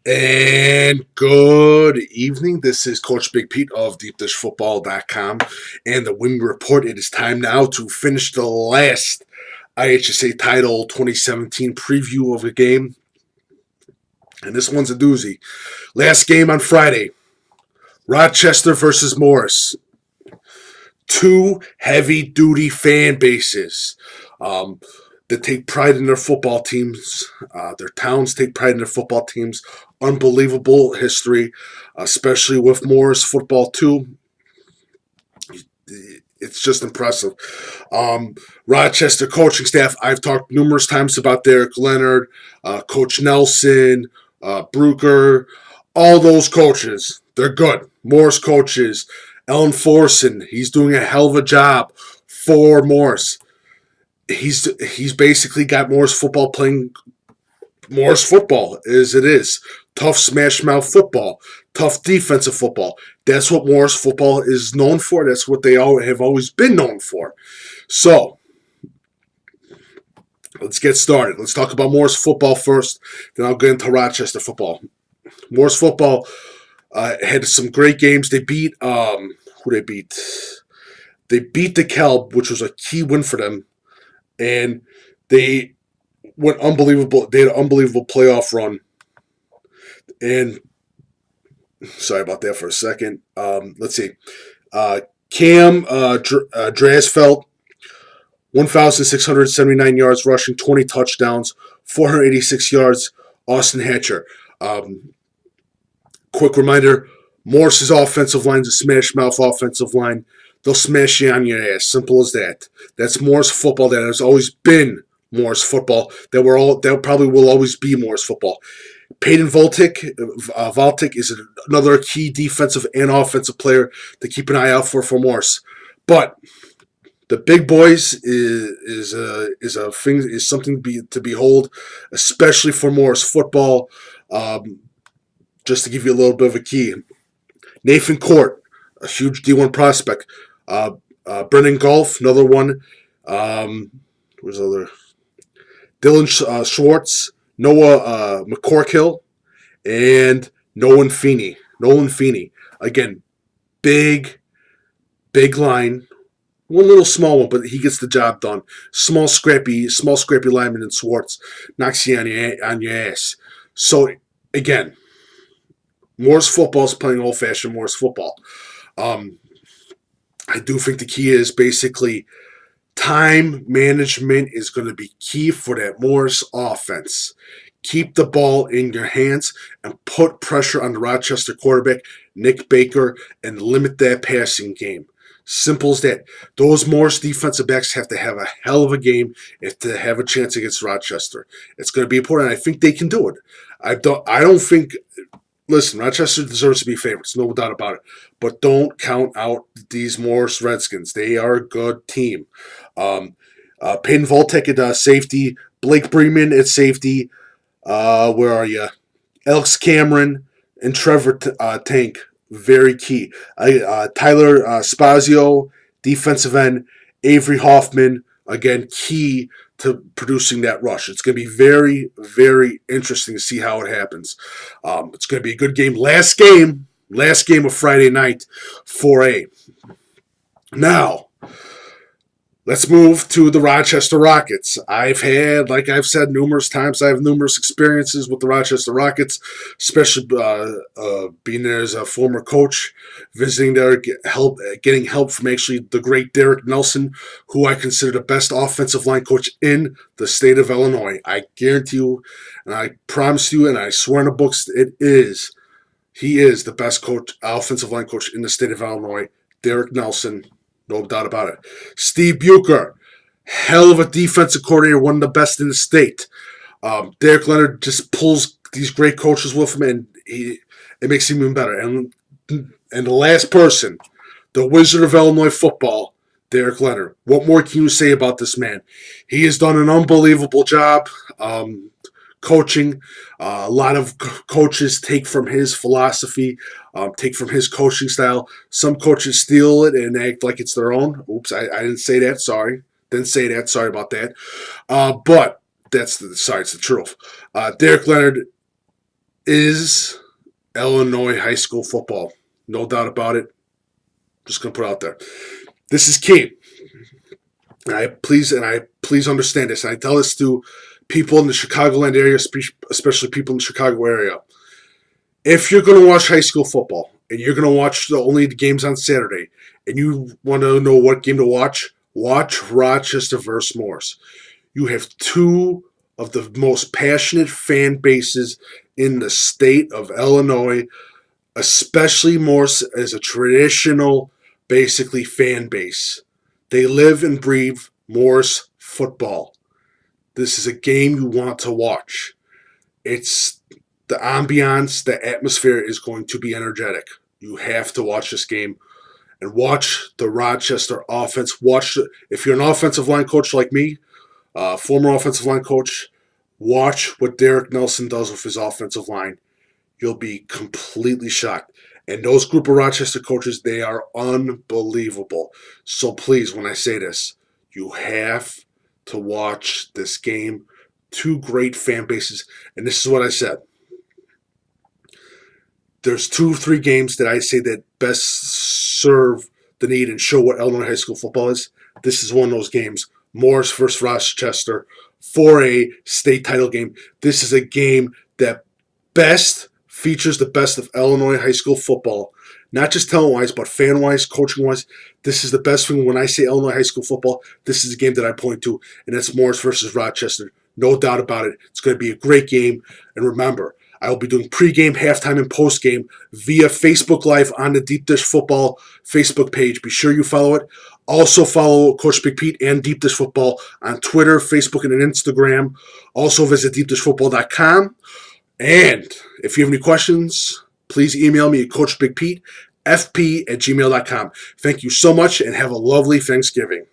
And good evening. This is Coach Big Pete of DeepDishFootball.com and the Wing Report. It is time now to finish the last IHSA title 2017 preview of the game. And this one's a doozy. Last game on Friday, Rochester versus Morris. Two heavy-duty fan bases. That take pride in their football teams. Their towns take pride in their football teams. Unbelievable history, especially with Morris football too. It's just impressive. Rochester coaching staff, I've talked numerous times about Derek Leonard, Coach Nelson, Bruker, all those coaches. They're good. Morris coaches. Ellen Forson, he's doing a hell of a job for Morris. He's basically got Morris football playing Morris football as it is. Tough smash mouth football, tough defensive football. That's what Morris football is known for. That's what they all have always been known for. So let's get started. Let's talk about Morris football first. Then I'll get into Rochester football. Morris football had some great games. They beat who they beat. They beat DeKalb, which was a key win for them. And they went unbelievable. They had an unbelievable playoff run. And sorry about that for a second. Let's see. Cam Drasfeld, 1,679 yards rushing, 20 touchdowns, 486 yards. Austin Hatcher. Quick reminder, Morris's offensive line is a smash mouth offensive line. They'll smash you on your ass. Simple as that. That's Morris football. That has always been Morris football. That probably will always be Morris football. Peyton Voltic is another key defensive and offensive player to keep an eye out for Morris. But the big boys is something to behold, especially for Morris football. Just to give you a little bit of a key, Nathan Court, a huge D1 prospect. Brennan Golf, another one. Where's the other? Dylan Schwartz, Noah McCorkill, and Nolan Feeney. Again, big line. One little small one, but he gets the job done. Small scrappy lineman in Schwartz knocks you on your ass. So again, Morris football is playing old-fashioned Morris football. I do think the key is basically time management is going to be key for that Morris offense. Keep the ball in your hands and put pressure on the Rochester quarterback, Nick Baker, and limit that passing game. Simple as that. Those Morris defensive backs have to have a hell of a game if to have a chance against Rochester. It's going to be important. I think they can do it. I don't think. Listen, Rochester deserves to be favorites, no doubt about it. But don't count out these Morris Redskins. They are a good team. Peyton Voltek at safety. Blake Bremen at safety. Where are you? Alex Cameron and Trevor Tank, very key. Tyler Spazio, defensive end. Avery Hoffman, again, key to producing that rush. It's going to be very, very interesting to see how it happens. It's going to be a good game. Last game of Friday night, 4A. Now, let's move to the Rochester Rockets. Like I've said numerous times, I have numerous experiences with the Rochester Rockets, especially being there as a former coach, visiting there, getting help from actually the great Derek Nelson, who I consider the best offensive line coach in the state of Illinois. I guarantee you, and I promise you, and I swear in the books, he is the best offensive line coach in the state of Illinois, Derek Nelson. No doubt about it. Steve Bucher, hell of a defensive coordinator, one of the best in the state. Derek Leonard just pulls these great coaches with him, and it makes him even better. And the last person, the Wizard of Illinois football, Derek Leonard. What more can you say about this man? He has done an unbelievable job coaching. A lot of coaches take from his philosophy, take from his coaching style. Some coaches steal it and act like it's their own. Oops, I didn't say that. Sorry. Didn't say that. Sorry about that. But it's the truth. Derek Leonard is Illinois high school football. No doubt about it. Just going to put it out there. This is key. And I please understand this. And I tell this to people in the Chicagoland area, especially people in the Chicago area. If you're going to watch high school football and you're going to watch only the games on Saturday and you want to know what game to watch Rochester versus Morris. You have two of the most passionate fan bases in the state of Illinois, especially Morris as a traditional, basically, fan base. They live and breathe Morris football. This is a game you want to watch. It's the ambiance, the atmosphere is going to be energetic. You have to watch this game and watch the Rochester offense. If you're an offensive line coach like me, former offensive line coach, watch what Derek Nelson does with his offensive line. You'll be completely shocked. And those group of Rochester coaches, they are unbelievable. So please, when I say this, you have to watch this game. Two great fan bases. And this is what I said. There's 2-3 games that I say that best serve the need and show what Illinois high school football is. This is one of those games. Morris versus Rochester for a state title game. This is a game that best features the best of Illinois high school football. Not just talent-wise, but fan-wise, coaching-wise. This is the best thing. When I say Illinois high school football, this is a game that I point to, and it's Morris versus Rochester. No doubt about it. It's going to be a great game. And remember, I will be doing pregame, halftime, and postgame via Facebook Live on the Deep Dish Football Facebook page. Be sure you follow it. Also follow Coach Big Pete and Deep Dish Football on Twitter, Facebook, and Instagram. Also visit deepdishfootball.com. And if you have any questions, please email me at CoachBigPete, fp@gmail.com. Thank you so much and have a lovely Thanksgiving.